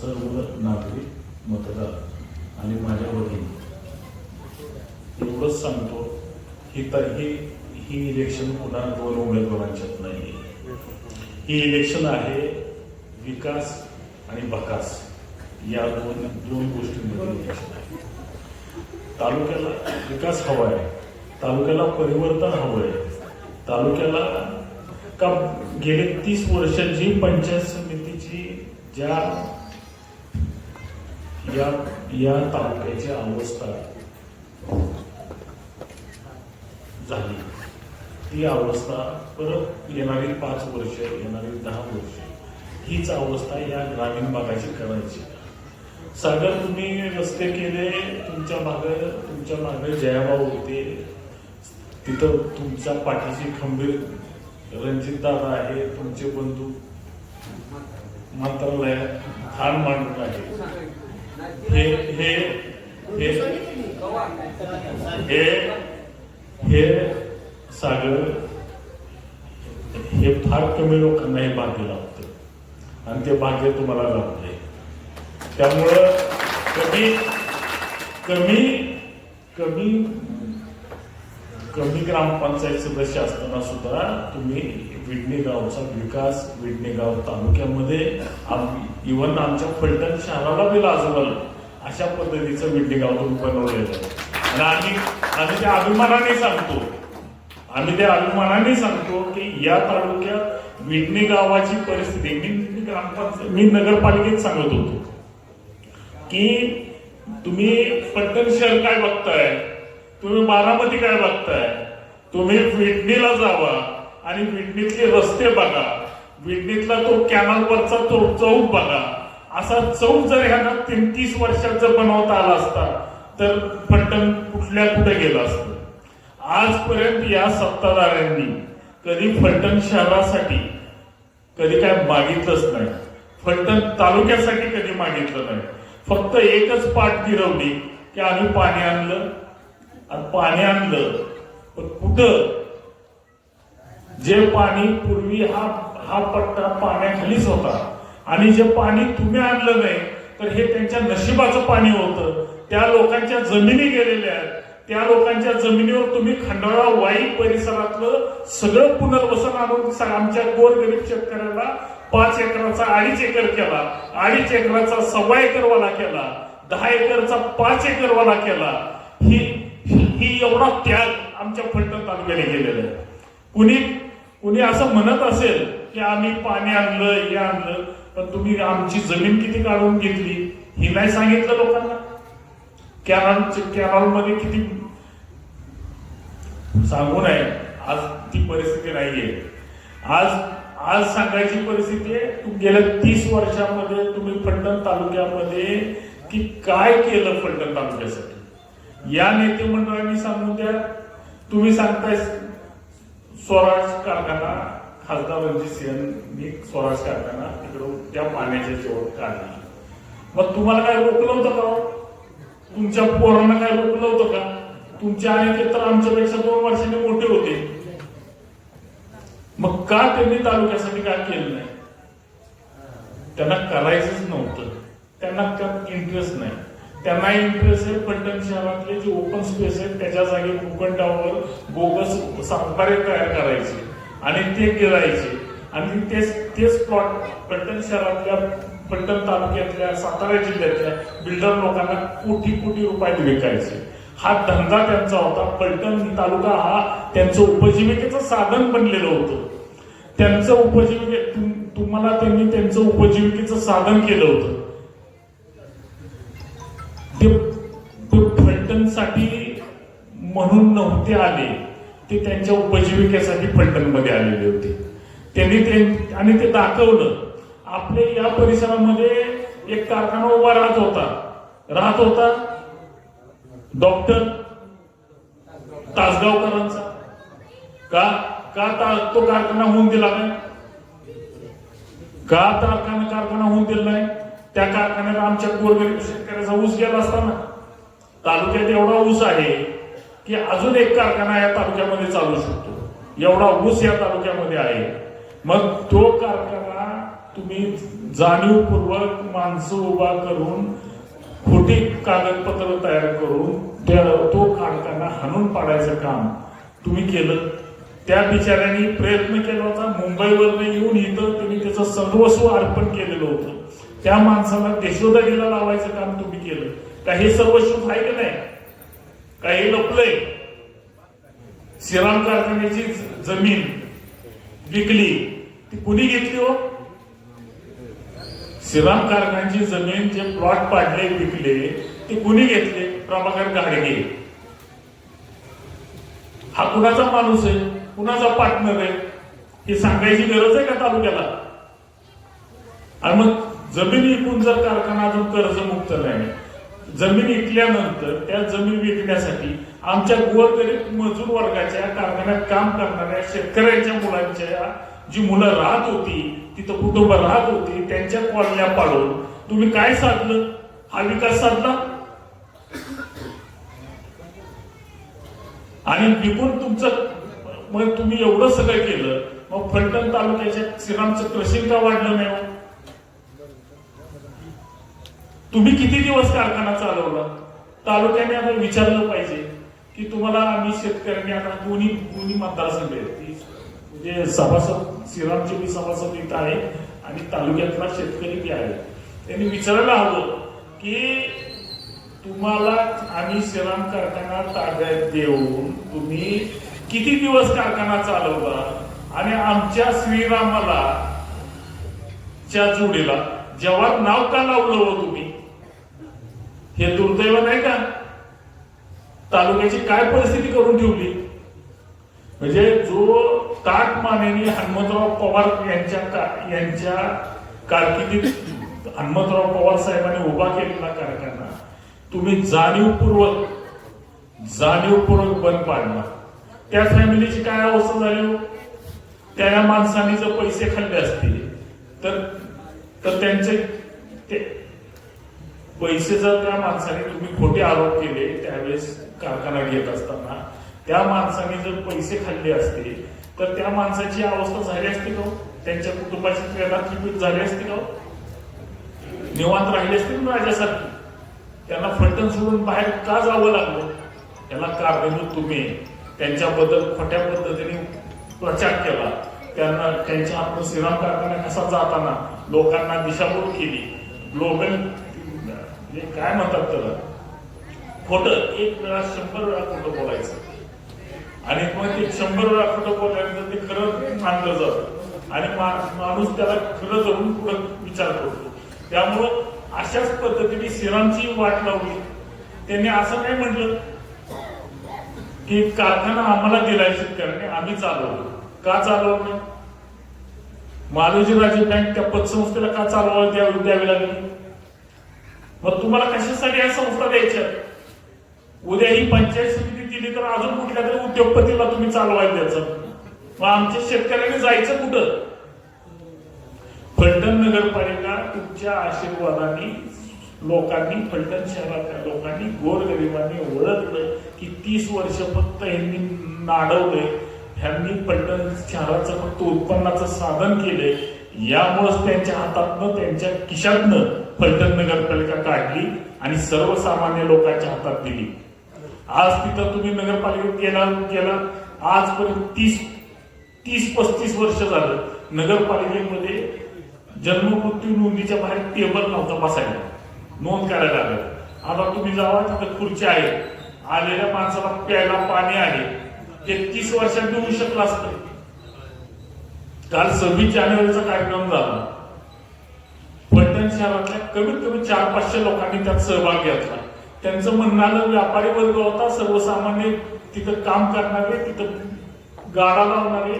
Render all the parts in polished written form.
सर्व नागरिक मतदार आणि माझ्या वतीने एवढंच सांगतो ही इलेक्शन पुन्हा दोन उमेदवारांच्यात नाही. ही इलेक्शन आहे विकास आणि बकास या दोन गोष्टींमध्ये इलेक्शन आहे. तालुक्याला विकास हवा आहे, तालुक्याला परिवर्तन हवं आहे. तालुक्याला का गेले 30 वर्ष जी पंचायत समितीची या तालुक्याची अवस्था झाली, ती अवस्था परत येणारी 5 वर्ष, येणारी 10 वर्ष हीच अवस्था या ग्रामीण भागाची करायची. सागर तुम्ही रस्ते केले, तुमच्या मागे जयाभाऊ होते, तिथं तुमच्या पाठीशी खंबीर रणजित दादा आहे, तुमचे बंधू मंत्रालयात ठाण मांडून आहे. हे सागर हे फार कमी लोकांना हे भाग्य लाभतं आणि ते भाग्य तुम्हाला लाभलंय. त्यामुळं कमी ग्रामपंचायत सदस्य असताना सुद्धा तुम्ही विडणी गावचा विकास, विडणी गाव तालुक्यामध्ये इव्हन आमच्या फलटण शहराला बी लाजवलं अशा पद्धतीचं विडणी गाव तुम्ही बनवलेलं आहे. आणि आम्ही त्या अभिमानाने सांगतो की या तालुक्यात विडणी गावाची परिस्थिती मी नगरपालिकेत सांगत होतो की तुम्ही फलटण शहर काय बघताय, तुम्ही बारामती काय बघताय, तुम्ही विडणीला जावा आणि विडणीतले रस्ते बघा, विडणीतला तो कॅनलवरचा तो चौक बघा. असा चौक जर ह्यांना 30 वर्षात जर बनवता आला असता तर फलटण कुठे गेलं असतं. आजपर्यंत या सत्ताधाऱ्यांनी कधी फलटण शहरासाठी कधी काय मागितलंच नाही, फलटण तालुक्यासाठी कधी मागितलं नाही. फक्त एकच पाठ गिरवली की आम्ही पाणी आणलं पण कुठं जे पाणी पूर्वी हा पट्टा पाण्याखालीच होता आणि जे पाणी तुम्ही आणलं नाही तर हे त्यांच्या नशिबाचं पाणी होतं. त्या लोकांच्या जमिनी गेलेल्या आहेत, त्या लोकांच्या जमिनीवर तुम्ही खंडाळा वाई परिसरातलं सगळं पुनर्वसन आणून आमच्या गोरगरीब शेतकऱ्याला 5 एकराचा 2.5 एकर केला, 2.5 एकराचा 1.25 एकरवाला केला, 10 एकरचा 5 एकरवाला केला. ही एवढा त्याग आमच्या फलटण तालुक्याने गेलेला आहे. कुणी असं म्हणत असेल की आम्ही पाणी आणलं, हे आणलं, पण तुम्ही आमची जमीन किती काढून घेतली ही नाही सांगितलं लोकांना. कॅनल मध्ये किती सांगू नये, आज ती परिस्थिती नाहीये. आज सांगायची परिस्थिती आहे. गेल्या 30 वर्षामध्ये तुम्ही फलटण तालुक्यामध्ये की काय केलं फलटण तालुक्यासाठी या नेते मंडळांनी सांगून द्या. तुम्ही सांगताय स्वराज कारखाना, खासदार रणजित सिंहनी स्वराज कारखाना तिकडून त्या पाण्याच्या शेवट काढला. मग तुम्हाला काय रोखलं होतं का? तुमच्या पोरांना काय रोखलं होतं का? तुमचे अनेक तर आमच्यापेक्षा 2 वर्षांनी मोठे होते. मग का त्यांनी तालुक्यासाठी काय केलं नाही? त्यांना करायचंच नव्हतं, त्यांना इंटरेस्ट नाही. त्यांना इंटरेस्ट आहे फलटण शहरातले जे ओपन स्पेस आहे त्याच्या जागी भूखंडावर बोगस सातबारे तयार करायचे आणि ते गिरायचे आणि तेच प्लॉट फलटण शहरातल्या, फलटण तालुक्यातल्या, सातारा जिल्ह्यातल्या बिल्डर लोकांना कोटी रुपयात विकायचे. हा धंदा त्यांचा होता. फलटण तालुका हा त्यांचं उपजीविकेचं साधन बनलेलं होतं. त्यांचं तुम्हाला त्यांनी त्यांचं उपजीविकेचं साधन केलं होतं. ते फलटणसाठी म्हणून नव्हते आले, ते त्यांच्या उपजीविकेसाठी फलटण मध्ये आलेले होते. त्यांनी ते दाखवलं. आपल्या या परिसरामध्ये एक कारखाना उभा राहत होता डॉक्टर तासगावकरांचा. का तो कारखाना होऊन दिला नाही? का कारखाना होऊन दिला नाही? त्या कारखान्यात आमच्या गोरगरीब शेतकऱ्याचा ऊस गेला असताना. तालुक्यात एवढा ऊस आहे की अजून एक कारखाना या तालुक्यामध्ये चालू शकतो, एवढा ऊस या तालुक्यामध्ये आहे. मग तो कारखाना तुम्ही जाणीवपूर्वक माणसं उभा करून खोटी कागदपत्र तयार करून तो कारखाना हाणून पाडायचं काम तुम्ही केलं. त्या बिचाऱ्यांनी प्रयत्न केला होता, मुंबईवरनं येऊन इथं तुम्ही त्याचं सर्वस्व अर्पण केलेलं होतं. त्या माणसाला देशोधडीला लावायचं काम तुम्ही केलं का? हे सर्वस्व आहे का नाही? का हे लपलंय? श्रीराम कारखान्याची जमीन विकली, ती कुणी घेतली हो? श्रीराम कारखान्याची जमीन जे प्लॉट पाडले विकले ते कुणी घेतले? प्रभाकर घाडगे. हा कुणाचा माणूस आहे, कुणाचा पार्टनर आहे हे सांगायची गरज आहे का तालुक्याला? आणि मग जमीन विकून जर कारखाना अजून कर्जमुक्त नाही, जमीन विकल्यानंतर त्या जमीन विकण्यासाठी आमच्या गोरगरीब मजूर वर्गाच्या कारखान्यात काम करणाऱ्या शेतकऱ्यांच्या मुलांच्या जी मुलं राहत होती, तिथं कुटुंब राहत होती, त्यांच्या कॉलन्या पाडून तुम्ही काय साधलं? हा विकास साधला? आणि विकून तुमचं मग तुम्ही एवढं सगळं केलं, मग फलटण तालुक्याच्या श्रीरामचं क्रशिंग का वाढलं नाही? तुम्ही किती दिवस कारखाना चालवला? तालुक्याने आता विचारलं पाहिजे की तुम्हाला आम्ही शेतकऱ्यांनी आता दोन्ही मतदारसंघ आहेत, म्हणजे सभासद श्रीरामचे बी सभासद इथं आहे आणि तालुक्यातला शेतकरी बी आहे. त्यांनी विचारायला हवं की तुम्हाला आम्ही श्रीराम कारखाना ताब्यात देऊन तुम्ही किती दिवस कारखाना चालवला आणि आमच्या श्रीरामाला च्या जोडीला जेव्हा नाव का लावलं हो तुम्ही? हे दुर्दैव नाही का? तालुक्याची काय परिस्थिती करून ठेवली? म्हणजे जो ताट मानेने हनुमंतराव पवार यांच्या कारकिर्दीत हनुमंतराव पवार साहेबांनी उभा केलेला कारखाना तुम्ही जाणीवपूर्वक बंद पाडला. त्या फॅमिलीची काय अवस्था झाली हो? त्या माणसांनी जर पैसे खाल्ले असतील तर त्यांचे पैसे जर त्या माणसाने तुम्ही खोटे आरोप केले त्यावेळेस कारखाना घेत असताना त्या माणसाने जर पैसे खाल्ले असते तर त्या माणसाची अवस्था झाली असती का? त्यांच्या कुटुंबाची प्रेरणा त्रिपीठ झाली असती का? निवांत राहिले असतील राजासारखी? त्यांना फलटण सोडून बाहेर का जावं लागलं? त्याला कारणीभूत तुम्ही त्यांच्याबद्दल खोट्या पद्धतीने प्रचार केला. त्यांना त्यांच्या आपण श्रीराम कारखाना कसा जाताना लोकांना दिशाभूल केली. ग्लोबल काय म्हणतात त्याला, खोटं एक वेळा 100 वेळा खोटं बोलायचं आणि मग ते 100 वेळा खोटं बोलल्यानंतर ते खरं मानलं जातं आणि माणूस त्याला खरं धरून पुढे विचार करतो. त्यामुळं अशाच पद्धतीने श्रीरामची वाट लावली. त्यांनी असं नाही म्हटलं की कारखाना आम्हाला दिलाय शेतकऱ्यांनी, आम्ही चालवलो. का चालवलं नाही? मालोजी राजे बँक त्या पतसंस्थेला का चालवायला द्यावी लागली? मग तुम्हाला कशासाठी या संस्था द्यायच्या? उद्या ही पंचायत समिती दिली तर अजून कुठल्या तरी उद्योगपतीला तुम्ही चालवायला द्यायचं. मग आमच्या शेतकऱ्यांनी जायचं कुठं? फलटण नगरपालिका तुमच्या आशीर्वादाने लोकांनी, फलटण शहरातल्या लोकांनी, गोरगरिबांनी ओळखलं की 30 वर्ष फक्त यांनी नाडवलंय, ह्यांनी फलटण शहराचं फक्त उत्पन्नाचं साधन केलंय. यामुळेच त्यांच्या हातातनं, त्यांच्या खिशातनं फलटण नगरपालिका काढली आणि सर्वसामान्य लोकांच्या हातात दिली. आज तिथं तुम्ही नगरपालिकेत गेला आजपर्यंत 30-35 वर्ष झालं नगरपालिकेमध्ये जन्ममृत्यू नोंदीच्या बाहेर टेबल नव्हता बसायला, नोंद करायला लागलं. आता तुम्ही जावा, तिथं खुर्ची आहे, आलेल्या माणसाला प्यायला पाणी आहे. हे 30 वर्षात देऊ शकलं असतं. काल 26 जानेवारीचा कार्यक्रम झाला. फलटण शहरातल्या कमीत कमी 400-500 लोकांनी त्यात सहभाग घेतला. त्यांचं म्हणणं व्यापारी वर्ग होता, सर्वसामान्य तिथं काम करणारे, तिथं गाडा लावणारे,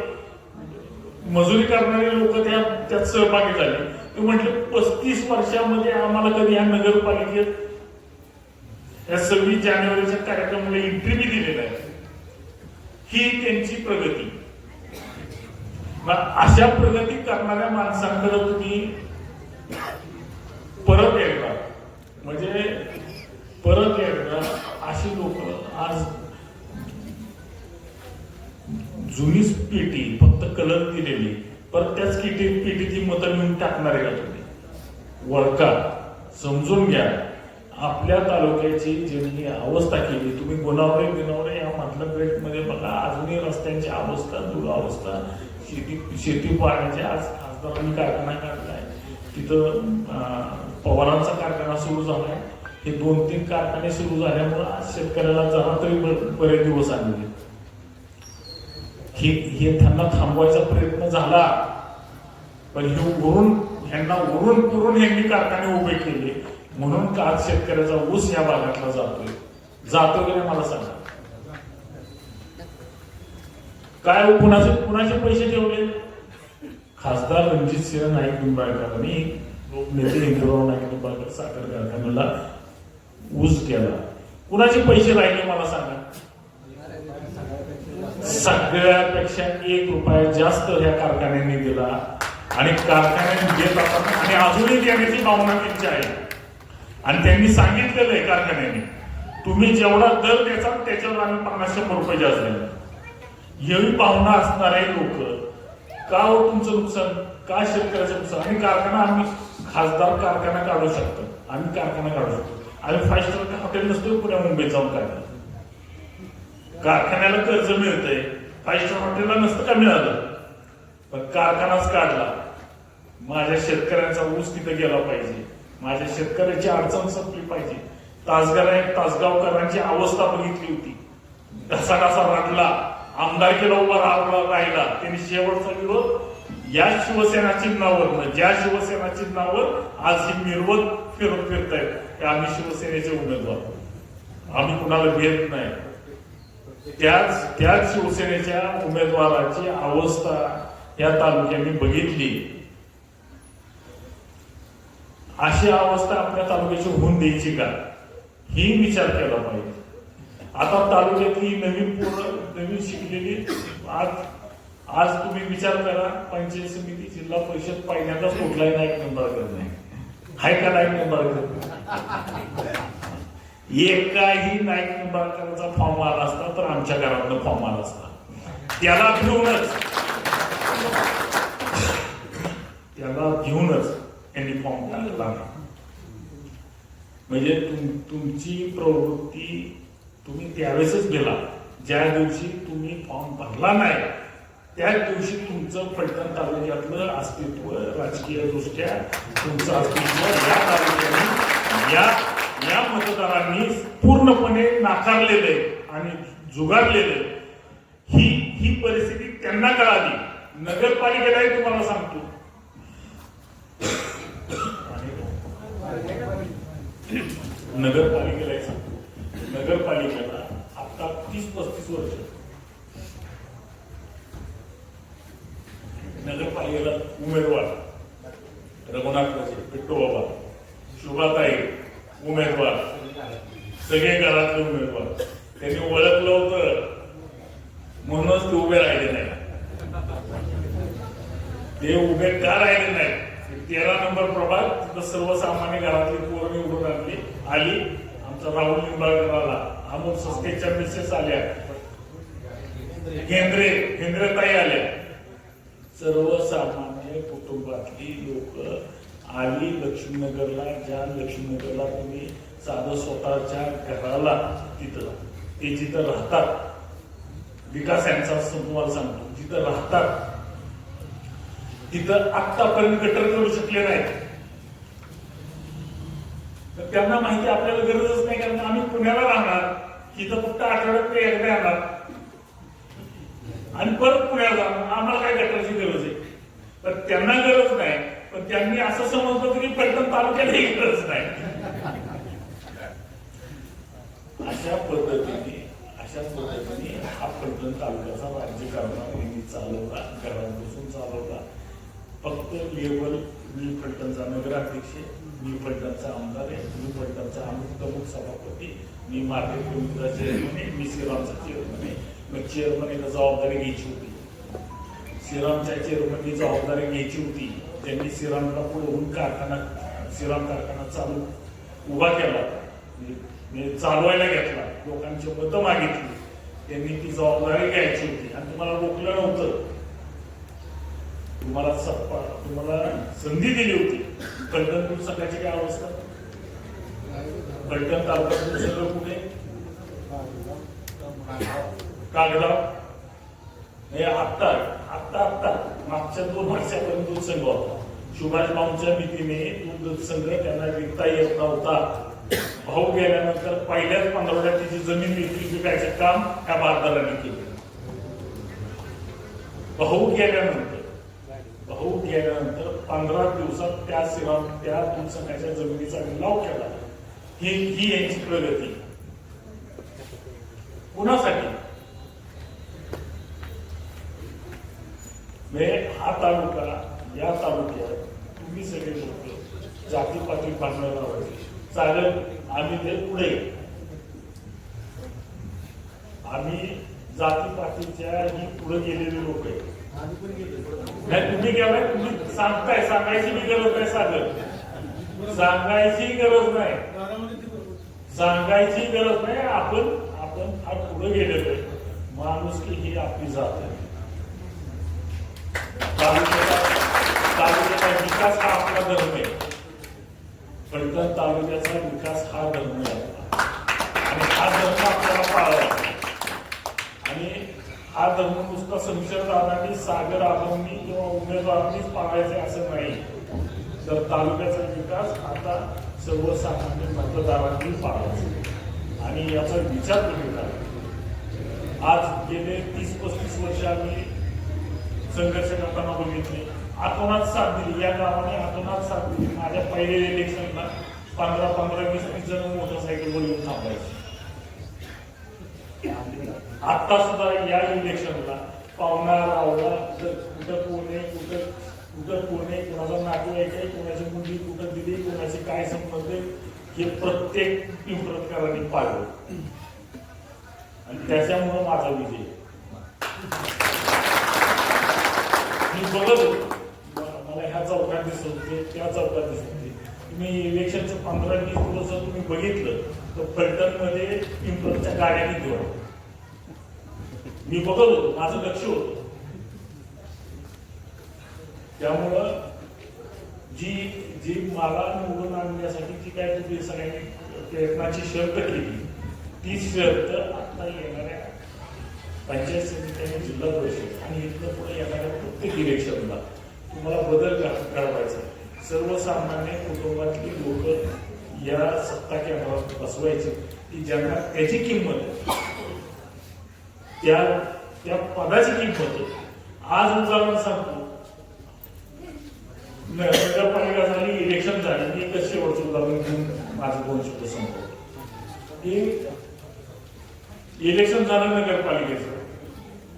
मजुरी करणारे लोक त्यात सहभागी झाले. ते म्हटले 35 वर्षामध्ये आम्हाला कधी या नगरपालिकेत या 26 जानेवारीच्या कार्यक्रमाला एंट्री बी दिलेली आहे. ही त्यांची प्रगती. अशा प्रगती करणाऱ्या माणसांकडे तुम्ही परत एकदा अशी लोक आज जुनीच पेटी फक्त कलर दिलेली परत त्याच पेटीची मतं घेऊन टाकणार आहे का तुम्ही? वळका, समजून घ्या. आपल्या तालुक्याची ज्यांनी अवस्था केली, तुम्ही गुणावरे या मधल्या बेल्टमध्ये बघा, अजूनही रस्त्यांची अवस्था, दुरावस्था, शेती पाण्याची. आज खासदारांनी कारखाना काढलाय तिथं, पवारांचा कारखाना सुरू झालाय. हे 2-3 कारखाने सुरू झाल्यामुळे आज शेतकऱ्याला जरा तरी बरेच दिवस आले. हे त्यांना थांबवायचा प्रयत्न झाला, पण ह्यांना उरून पुरून ह्यांनी कारखाने उभे केले, म्हणून का आज शेतकऱ्याचा ऊस या भागातला जातो की नाही मला सांगा. काय कुणाचे पैसे ठेवले? खासदार रणजितसिंह नाईक निंबाळकरांनी लोकनेते इंद्रराव नाईक निंबाळकर साखर कारखान्याला ऊस केला. कुणाचे पैसे राहिले मला सांगा. सगळ्यापेक्षा 1 रुपया जास्त या कारखान्यांनी दिला आणि कारखान्याने देत असताना आणि अजूनही देण्याची भावना त्यांची आहे. आणि त्यांनी सांगितलेलं आहे कारखान्याने, तुम्ही जेवढा दर द्याचा त्याच्यावर आम्ही 50-100 रुपये जास्त देणार. एवढी भावना असणारे लोक का हो तुमचं नुकसान, का शेतकऱ्याचं नुकसान? आणि कारखाना आम्ही खासदार कारखाना काढू शकतो, आम्ही कारखाना काढू शकतो. आम्ही 5 स्टार हॉटेल नसतो पुण्या मुंबईत जाऊन काय कारखान्याला कर्ज मिळतंय, 5 स्टार हॉटेलला नसतं का मिळालं, पण कारखानाच काढला. माझ्या शेतकऱ्यांचा ऊस तिथे गेला पाहिजे, माझ्या शेतकऱ्याची अडचण संपली पाहिजे. तासगावकरांची अवस्था बघितली होती, कसा रडला, आमदारकीला उभा राहिला. त्यांनी शेवटचा विरोध या शिवसेना चिन्हावर, ज्या शिवसेना चिन्हावर आज ही मिरवत फिरतायत की आम्ही शिवसेनेचे उमेदवार, आम्ही कुणाला भेट नाही. त्याच शिवसेनेच्या उमेदवाराची अवस्था या तालुक्याने बघितली. अशी अवस्था आपल्या तालुक्याची होऊन द्यायची का, ही विचार केला पाहिजे. आता तालुक्यातली नवीन शिकलेली आज तुम्ही विचार करा, पंचायत समिती, जिल्हा परिषद पहिल्यांदा कुठलाही नाईक निंबाळकर नाही. हाय का नाईक निंबाळकर? एकाही नाईक निंबाळकरांचा फॉर्म आला असता तर आमच्या घरातनं फॉर्म आला असता. त्याला घेऊनच त्यांनी फॉर्म टाकला. म्हणजे तुमची प्रवृत्ती तुम्ही त्यावेळेसच दिला, ज्या दिवशी तुम्ही फॉर्म भरला नाही त्याच दिवशी तुमचं फलटण तालुक्यातलं अस्तित्व, राजकीय दृष्ट्या तुमचं अस्तित्व या तालुक्याने या मतदारांनी पूर्णपणे नाकारलेलं आहे आणि जुगारलेलं आहे. ही परिस्थिती त्यांना कळाली. नगरपालिकेलाही तुम्हाला सांगतो, नगरपालिकेला आता 30-35 वर्ष नगरपालिकेला उमेदवार रघुनाथ पिट्टू बाबा, शोभाताई उमेदवार, सगळे घरातले उमेदवार. त्यांनी ओळखलं होतं म्हणूनच ते उभे राहिले नाही. ते उभे का राहिले नाही? 13 नंबर प्रभाग, तिथं सर्वसामान्य घरातली पोरं निवडून आली. आमचा राहुल निंबाळकर आला, अमोल सस्तेच्या मिसेस आल्या, केंद्रताई आल्या. सर्वसामान्य कुटुंबातली लोक आली लक्ष्मीनगरला. ज्या लक्ष्मीनगरला तुम्ही साधं स्वतःच्या घराला ते जिथं राहतात, विकास यांचा तुम्हाला सांगतो, जिथं राहतात तिथं आतापर्यंत गटर करू शकले नाही. तर त्यांना माहिती आपल्याला गरजच नाही, कारण आम्ही पुण्याला राहणार, तिथं फक्त आठवड्यात एकदा येणार आणि परत पुण्याला जाणार. आम्हाला काय गटरची गरज आहे? तर त्यांना गरज नाही, पण त्यांनी असं समजलं होतं की फलटण तालुक्यालाही गरज नाही. अशा पद्धतीने हा फलटण तालुक्याचा राज्यकारभार चालवला, घरापासून चालवला. फक्त लेवल, मी फलटणचा नगराध्यक्ष, मी फलटणचा आमदार आहे, मी फलटणचा प्रमुख सभापती, मी मार्केट कमिटीचा चेअरमन आहे, मी श्रीरामचा चेअरमन आहे. मग चेअरमनीला जबाबदारी घ्यायची होती, श्रीरामच्या चेअरमननी जबाबदारी घ्यायची होती. त्यांनी श्रीरामला पुढे श्रीराम कारखाना उभा केला, चालवायला घेतला, लोकांची मतं मागितली, त्यांनी ती जबाबदारी घ्यायची होती आणि तुम्हाला रोखलं नव्हतं. तुम्हाला संधी दिली होती. फलटण दूध संघाची काय अवस्था? फलटण तालुक्यात दूध संघ कुठे? कागदाव. हे आत्ता मागच्या 2 वर्षापर्यंत दूध संघ होता. सुभाष भाऊंच्या भीतीने दूध संघ त्यांना विकता येत नव्हता. भाऊ गेल्यानंतर पहिल्याच 15 त्याची जमीन विकायचं काम त्या बारदारांनी केलं. भाऊ गेल्यानंतर 15 दिवसात त्या दूध संघाच्या जमिनीचा लिलाव केला. ही यांची प्रगती कुणासाठी? हा तालुका, या तालुक्यात तुम्ही सगळे लोक जातीपाती भांडण लावायचे. चालेल, आम्ही ते पुढे, आम्ही जातीपातीच्या ही पुढे गेलेले लोक आहे. नाही तुम्ही गेलाय, तुम्ही सांगताय, सांगायची मी गरज नाही. सांगायची गरज नाही. आपण हा पुढे गेलेलो आहे. माणुसकी ही आपली जात आहे. तालुक्याचा विकास हा आपला धर्म आहे. फलटण तालुक्याचा विकास हा धर्म आहे आणि हा धर्म आपल्याला पाळायचा. आणि हा धर्म नुसता संशयदारांनी, सागर आबांनी किंवा उमेदवारांनीच पाळायचे असं नाही. तर तालुक्याचा विकास आता सर्वसामान्य मतदारांनी पाळायचा आणि याचा विचार तुम्ही करा. आज गेले 30-35 वर्ष आम्ही संघर्ष करताना बघितले. आतोनात साथ दिली, या गावाने आतोनात साथ दिली. माझ्या पहिल्या इलेक्शनला 15-20 जण मोटरसायकलवर येऊन थांबायचे. आता सुद्धा या इलेक्शनला पाहुणा रावला कुठं कोणे कोणाचा नातेवाईक आहे, कोणाची मुलगी कुठं दिली, कोणाचे काय संबंध हे प्रत्येक पिंपरकरांनी पाहिलं आणि त्याच्यामुळं माझा विजय. मी बघत होतो, मला ह्या चौकात दिसत होते, त्या चौकात दिसत होते. तुम्ही इलेक्शनचं 15-20 दिवस तुम्ही बघितलं तर फलटणमध्ये पिंपरच्या गाड्या किती होत्या. मी बघत होतो, माझं लक्ष होतं. त्यामुळं जी मला निवडून आणण्यासाठी जी काय तुम्ही सगळ्यांनी प्रयत्नाची शर्त केली, ती शर्त आता येणाऱ्या पंचायत समिती आणि जिल्हा परिषद आणि इथलं पुढे येणाऱ्या प्रत्येक इलेक्शनला तुम्हाला बदल घडवायचा. सर्वसामान्य कुटुंबातली लोक या सत्ता केंद्रात बसवायची की ज्यांना त्याची किंमत, त्या पदाची किंमत. आज उदाहरण सांगतो, नगरपालिका झाली, इलेक्शन झाली. मी एकच शेवटचं उदाहरण घेऊन माझं 2 शब्द सांगतो. इलेक्शन झालं नगरपालिकेचं,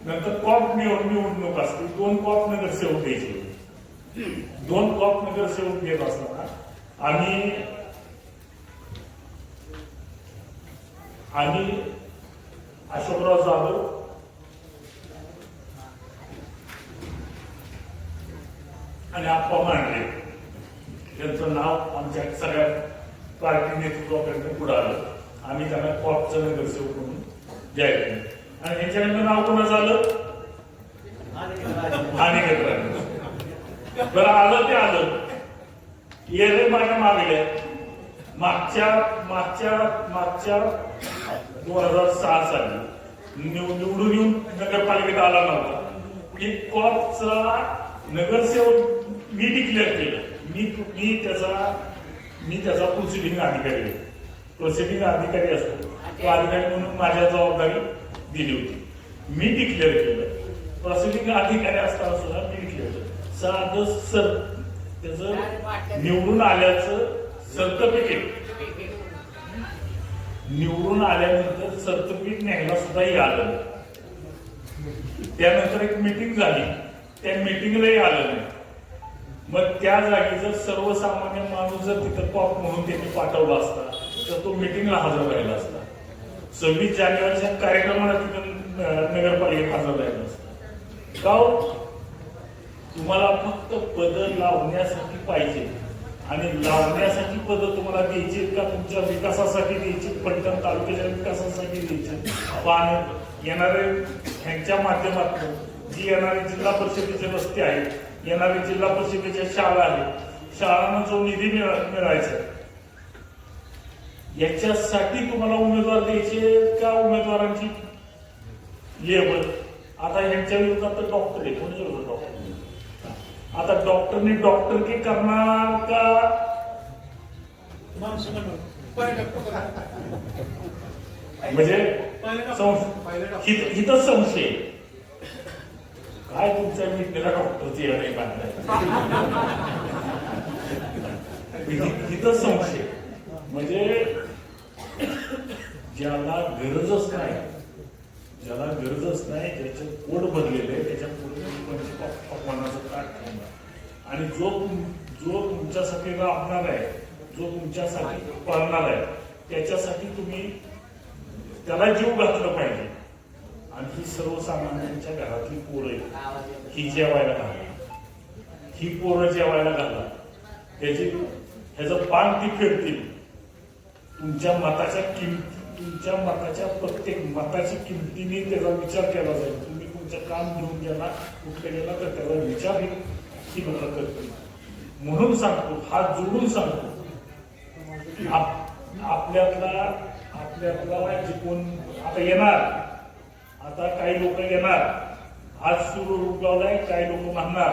नंतर कॉप निवडणूक असते. 2 कॉप नगरसेवक द्यायचे. 2 कॉप नगरसेवक देत असताना आम्ही अशोकराव जाधव, आणि आप्पा मांडले यांचं नाव आमच्या सगळ्या पार्टी नेतृत्वापर्यंत पुढे आलं. आम्ही त्यांना कॉपचं नगरसेवक म्हणून जाहीर केलं आणि यांच्याकडनं नाव कोणा झालं? बरं, आलं ते आलं. येले माझ्या मागल्या मागच्या 2006 साली निवडून येऊन नगरपालिकेत आला नव्हता. की कॉपचा नगरसेवक मी डिक्लेअर केलं. मी त्याचा प्रोसिडिंग अधिकारी असतो. तो अधिकारी म्हणून माझ्या जबाबदारी दिली होती. मी डिक्लेअर केलं. प्रोसिडिंग अधिकारी असताना सुद्धा मी डिक्लेअर केलं. साधं त्याचं निवडून आल्याचं सर्टिफिकेट, निवडून आल्यानंतर सर्टिफिकेट न्यायला सुद्धाही आलं. त्यानंतर एक मीटिंग झाली, त्या मीटिंगलाही आलं नाही. मग त्या जागी जर सर्वसामान्य माणूस जर तिथं कॉप म्हणून त्यांनी पाठवला असता तर तो मीटिंगला हजर राहिला असता. 26 जानेवारीच्या कार्यक्रमाला तिथं नगरपालिकेत हजर राहिला असता. का? तुम्हाला फक्त पद लावण्यासाठी पाहिजे आणि लावण्यासाठी पद तुम्हाला द्यायची का तुमच्या विकासासाठी द्यायची, फलटण तालुक्याच्या विकासासाठी द्यायची. येणारे ह्यांच्या माध्यमातून जी येणारे जिल्हा परिषदेचे रस्ते आहेत, येणारे जिल्हा परिषदेच्या शाळा आहेत, शाळांना जो निधी मिळायचा याच्यासाठी तुम्हाला उमेदवार द्यायचे का उमेदवारांची लेबर? आता ह्यांच्या विरोधात तर डॉक्टर आहे, कोणाच्या विरोधात डॉक्टर? आता डॉक्टरने डॉक्टर करणार का म्हणजे इथं संशय काय तुमच्या मित्राला डॉक्टरची नाही बांधलाय इथं संशय म्हणजे ज्याला गरजच नाही, ज्याला गरजच नाही, ज्याचं पोट भरलेलं आहे त्याच्या पुढे पकवानाचं ताट ठेवणार आणि जो तुमच्यासाठी राबणार आहे, जो तुमच्यासाठी पळणार आहे त्याच्यासाठी तुम्ही त्याला जीव घातलं पाहिजे. आणि ही सर्वसामान्यांच्या घरातली पोरं ही जेवायला घाला, ही पोरं जेवायला घाला, ह्याचं पान ती फिरतील. तुमच्या मताच्या प्रत्येक मताची किमतीने त्याचा विचार केला जाईल. तुम्ही तुमचं काम घेऊन गेला कुठे गेला तर त्याचा विचार ही मतं करतील. म्हणून सांगतो, हात जोडून सांगतो, आपल्यातला जे कोण आता येणार, आता काही लोक येणार, आज सुरू रुपवलाय, काही लोक म्हणणार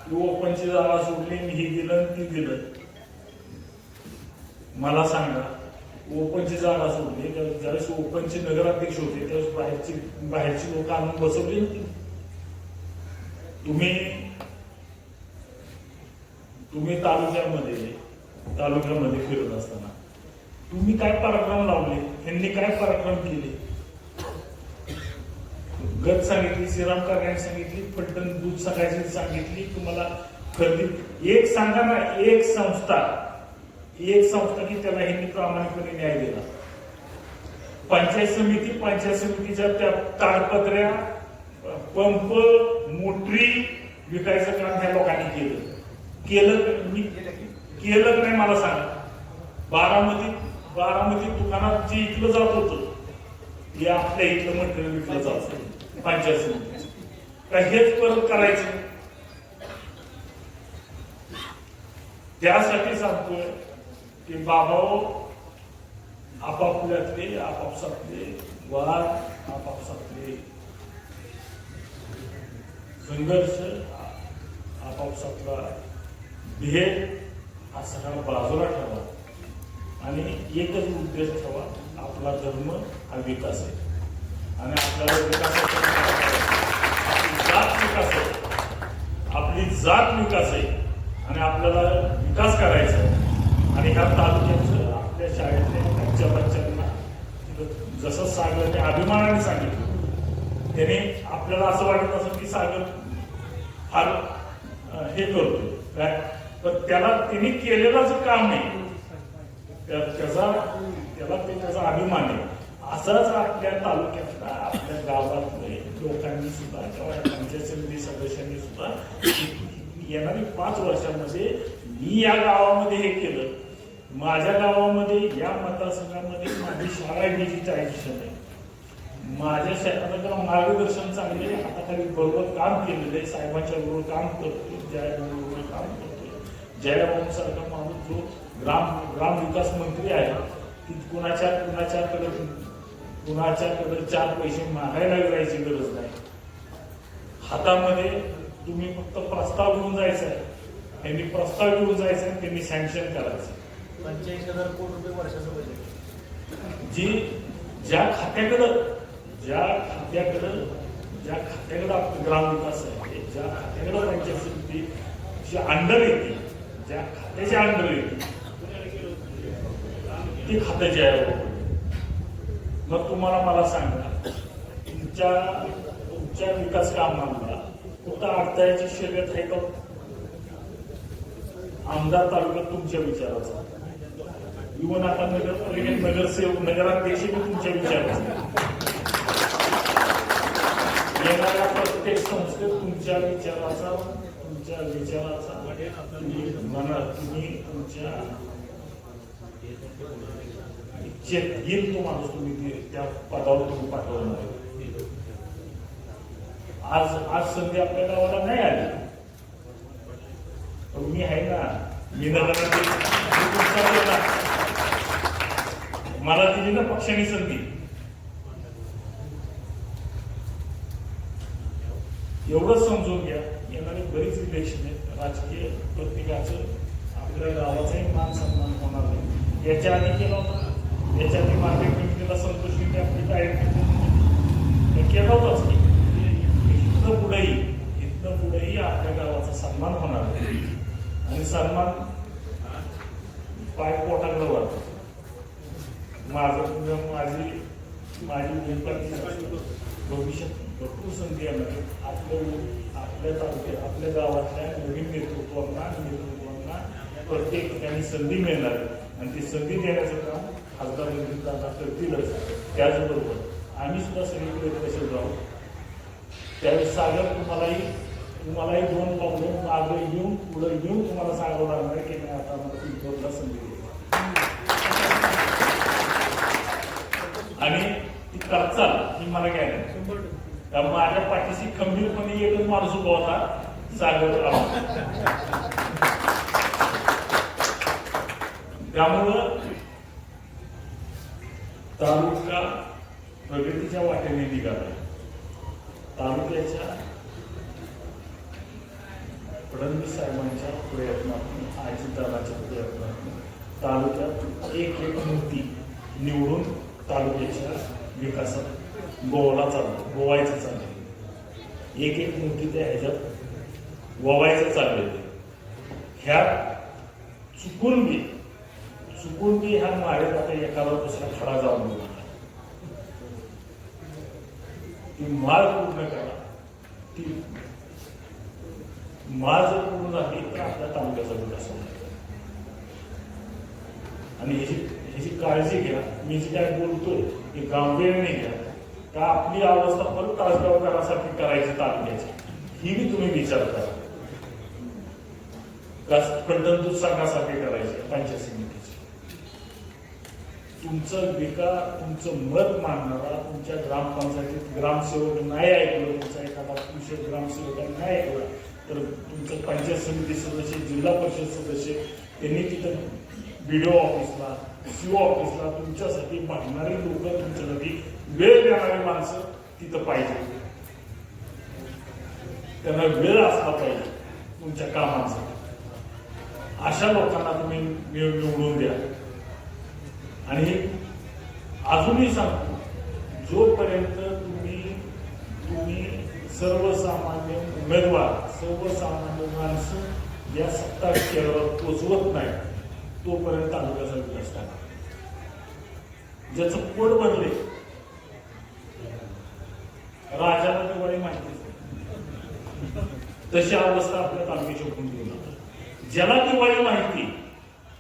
की ओपनची जागा सोडली, ही दिलं ती दिलं. मला सांगा, ओपनची जागा सोडली, ज्यावेळेस ओपनचे नगराध्यक्ष होते त्यावेळेस बाहेरची लोक आणून बसवली नव्हती. तुम्ही तालुक्यामध्ये फिरत असताना तुम्ही काय पराक्रम लावले, त्यांनी काय पराक्रम केले? गत सांगितली, श्रीराम कारखान्याने सांगितली, पट्टण दूध सकाळची सांगितली, तुम्हाला खरेदी एक सांगा ना, एक संस्था की त्याला ह्यांनी प्रामाणिकपणे न्याय दिला. पंचायत समितीच्या त्या ताडपत्र्या, पंप, मोटरी विकायचं काम ह्या लोकांनी केलं नाही मला सांगा. बारामती दुकानात जे इकलं जात होतं हे आपल्या इथलं मटेरियल विकलं जात पंचायत समिती का हेच परत करायचं? त्यासाठी सांगतोय की बाबाओ, आपापल्यातले आपापसातले वाद, आपापसातले संघर्ष, आपापसातला भेद हा सगळा बाजूला ठेवा आणि एकच उद्देश ठेवा, आपला धर्म हा विकास आहे आणि आपल्याला आपली जात विकास आहे आणि आपल्याला विकास करायचा आहे. आणि ह्या तालुक्याचं आपल्या शाळेतल्या बच्चांना जसं सागरने अभिमानाने सांगितलं, त्याने आपल्याला असं वाटत असं की सागर फार हे करतो काय, पण त्याला त्यांनी केलेलंच काम आहे, त्याचा अभिमान आहे. असंच आपल्या तालुक्यातल्या आपल्या गावातले लोकांनी सुद्धा किंवा पंचायत समिती सदस्यांनी सुद्धा येणारी 5 वर्षांमध्ये मी या गावामध्ये हे केलं, माझ्या गावामध्ये या मतदारसंघामध्ये माझी शाळा डिजिटायझेशन आहे, माझ्या शेताला मार्गदर्शन चांगले हाताखाली बरोबर काम केलेलं आहे, साहेबांच्या बरोबर काम करतोय, जयाबरोबर काम करतोय. जयाबाबू सारखा माणूस जो ग्राम विकास मंत्री आहे, ती कुणाच्याकडे 4 पैसे मागायला जायची गरज नाही. हातामध्ये तुम्ही फक्त प्रस्ताव घेऊन जायचा आहे, त्यांनी प्रस्ताव घेऊन जायचा आहे, त्यांनी सँक्शन करायचं. 45,000 कोटी रुपये वर्षाचं बजेट ज्या खात्याकडं आपलं ग्रामविकास आहे, ज्या खात्याकडं पंचायत समिती अंडर येते, ज्या खात्याच्या अंडर येते ती खात्याची आहे. मग मला सांगा, तुमच्या विकास कामांना कुठं अडथळ्याची शर्यत आहे का? आमदार तालुक्यात तुमच्या विचाराचा, इव्हन आता नगरपालिकेत नगरसेवक नगराध्यक्ष भी तुमच्या विचाराचा, येणाऱ्या प्रत्येक संस्थेत तुमच्या विचाराचा तुम्ही तुमच्या इच्छेत येईल तो माणूस तुम्ही त्या पदावर तुम्ही पाठवणार. आज संधी आपल्या गावाला नाही आली, मी आहे ना, मी नगराध्यक्ष, मी तुमचा केला. मला दिली ना पक्षाने संधी. एवढंच समजून घ्या, येणारी बरीच इलेक्शन आहेत. राजकीय प्रत्येकाचं आपल्या गावाचाही मान सन्मान होणार नाही. याच्या आधी केला होता, याच्या आधी मार्केट कमिटीला संतोष विखे आपली डायरेक्ट केला होताच की. इथनं पुढेही आपल्या गावाचा सन्मान होणार आहे. आणि सन्मान पाय पोटाकडे वाटतो. माझी भविष्यात भरपूर संधी येणार. आपल्या तालुक्यात, आपल्या गावातल्या नवीन नेतृत्वांना प्रत्येक ठिकाणी संधी मिळणार आहे. आणि ती संधी देण्याचं काम खासदार दादा करतीलच. त्याचबरोबर आम्ही सुद्धा सगळीकडे प्रसिद्ध आहोत. त्यावेळेस सागर तुम्हालाही दोन पावलं मागे येऊन पुढे येऊन तुम्हाला सांगावं लागणार की नाही, आता मला तुमच्याला संधी दिली आणि ती करचाल ही मला काय नाही. त्यामुळे माझ्या पाठीशी खंबीरपणे एकच माणूस उभा होता, सागर. त्यामुळं तालुका प्रगतीच्या वाटेने निघाला. तालुक्याच्या फडणवीस साहेबांच्या प्रयत्नातून, अजितदादाच्या प्रयत्नातून तालुक्यात एक मूर्ती निवडून तालुक्याच्या विकासात गोवायचं चाललंय. एक मूर्ती त्या ह्याच्यात गोवायचं चाललंय. ह्या चुकून बी ह्या माळेत आता एखादा दुसरा खडा जाऊन गेला. ती माळ पूर्ण करा. ती माळ जर पूर्ण झाली तर आपल्या तालुक्याचा विकास होणार. आणि ह्याची काळजी घ्या. मी जे काय बोलतोय ते गांभीर्याने घ्या. का आपली अवस्था परत तासगावकरांसारखी करायची तालुक्याची, ही बी तुम्ही विचार करा. पद्धत संघासारखी करायची पंचायत समितीची. तुमचं मत मांडणारा तुमच्या ग्रामपंचायतीत ग्रामसेवक नाही ऐकलं, तुमचा एखादा पुरुष ग्रामसेवकांनी नाही ऐकला तर तुमचं पंचायत समिती सदस्य, जिल्हा परिषद सदस्य त्यांनी तिथं BDO ऑफिसला, CO ऑफिसला तुमच्यासाठी मागणारी लोक, तुमच्यासाठी वेळ देणारी माणसं तिथं पाहिजे. त्यांना वेळ असला पाहिजे तुमच्या कामाचा. अशा लोकांना तुम्ही निवडून द्या. आणि अजूनही सांगतो, जोपर्यंत तुम्ही सर्वसामान्य उमेदवार, सर्वसामान्य माणसं या सत्ता केंद्रावर पोचवत नाही, तोपर्यंत तालुक्याचा विकास करा. ज्याचं पोट भरले, राजाला दिवाळी माहितीच नाही, तशी अवस्था आपल्या तालुक्याची होऊन देऊ नका. ज्याला दिवाळी माहिती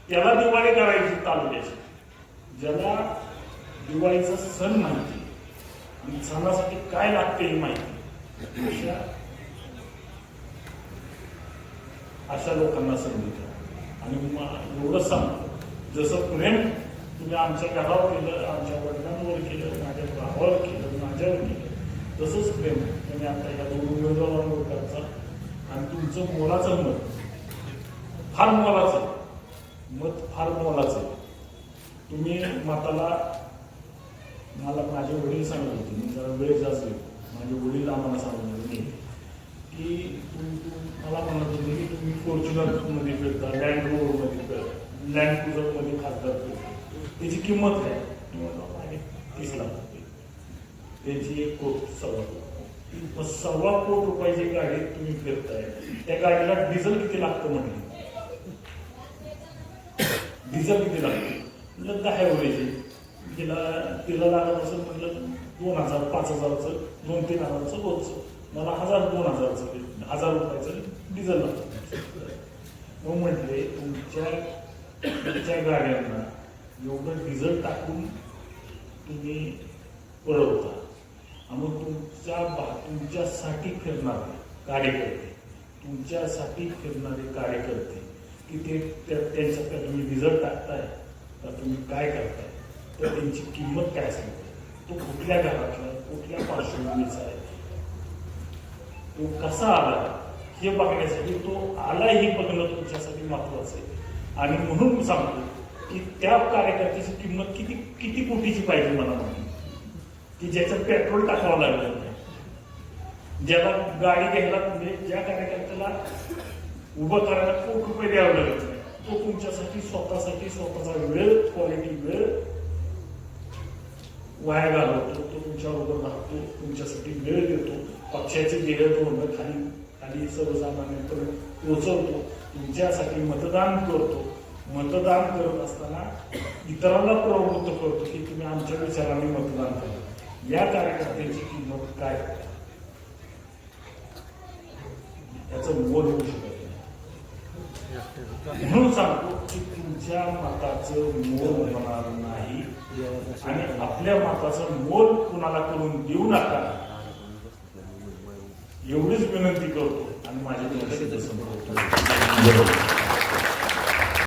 त्याला दिवाळी करायची तालुक्याची. ज्याला दिवाळीचा सण माहिती आणि सणासाठी काय लागते ही माहिती, अशा लोकांना संधी द्या. आणि एवढंच सांगतो, जसं प्रेम तुम्ही आमच्या घरावर केलं, आमच्या वडिलांवर केलं, माझ्या भावावर केलं, माझ्यावर केलं, तसंच प्रेम तुम्ही आता या दोन उमेदवारांवर करता. आणि तुमचं मोलाचं मत फार मोलाचं. तुम्ही मताला, मला माझे वडील सांगत होते, मी जरा वेळ जास्त घेतो, माझे वडील आम्हाला सांगत होते की मला म्हणत होते की तुम्ही फॉर्च्युनरमध्ये फिरता, लँड रोडमध्ये फिरता, लँड क्रुझरमध्ये खासदार फिरता, त्याची किंमत काय? 30 लाख रुपये. त्याची 1 कोटी 1.25 कोटी रुपयाची गाडी तुम्ही फिरताय. त्या गाडीला डिझेल किती लागतं म्हटलं, डिझेल किती लागतं म्हटलं 10 एवढ्याची. तिला लागत असेल म्हटलं 2000, 5000चं, 2-3 हजारचं रोजचं. मला 1000-2000 रुपयाचं डिझेल लागतं. मग म्हटले तुमच्या गाड्यांना एवढं डिझेल टाकून तुम्ही पळवता, मग तुमच्यासाठी फिरणारे कार्यकर्ते की त्यांच्यात तुम्ही डिझेल टाकताय का तुम्ही काय करताय, तर त्यांची किंमत काय सांगते, तो कुठल्या घरातला, कुठल्या पार्श्वभूमीचा आहे, तो कसा आला, हे बघण्यासाठी तो आला हे बघणं तुमच्यासाठी महत्वाचं आहे. आणि म्हणून सांगतो की त्या कार्यकर्त्याची किंमत किती किती कोटीची पाहिजे मला माहिती, की ज्याचं पेट्रोल टाकावं लागलं नाही, ज्याला गाडी घ्यायला म्हणजे ज्या कार्यकर्त्याला उभं करायला कोटी रुपये द्यावं लागत नाही, तो तुमच्यासाठी स्वतःचा वेळ, क्वालिटी वेळ वाया घालवतो, तो तुमच्याबरोबर राहतो, तुमच्यासाठी वेळ देतो, पक्षाचे ध्येय धोरणं खाली सर्वसामान्यांपर्यंत पोहोचवतो, तुमच्यासाठी मतदान करतो. मतदान करत असताना इतरांना प्रवृत्त करतो की तुम्ही आमच्या विचाराने मतदान करा. या कार्यकर्त्याची किंमत काय, याचं मोल होऊ शकत नाही. म्हणून सांगतो की तुमच्या मताचं मोल होणार नाही आणि आपल्या मताचं मोल कुणाला करून देऊ नका एवढीच विनंती करतो आणि माझी संपवतो.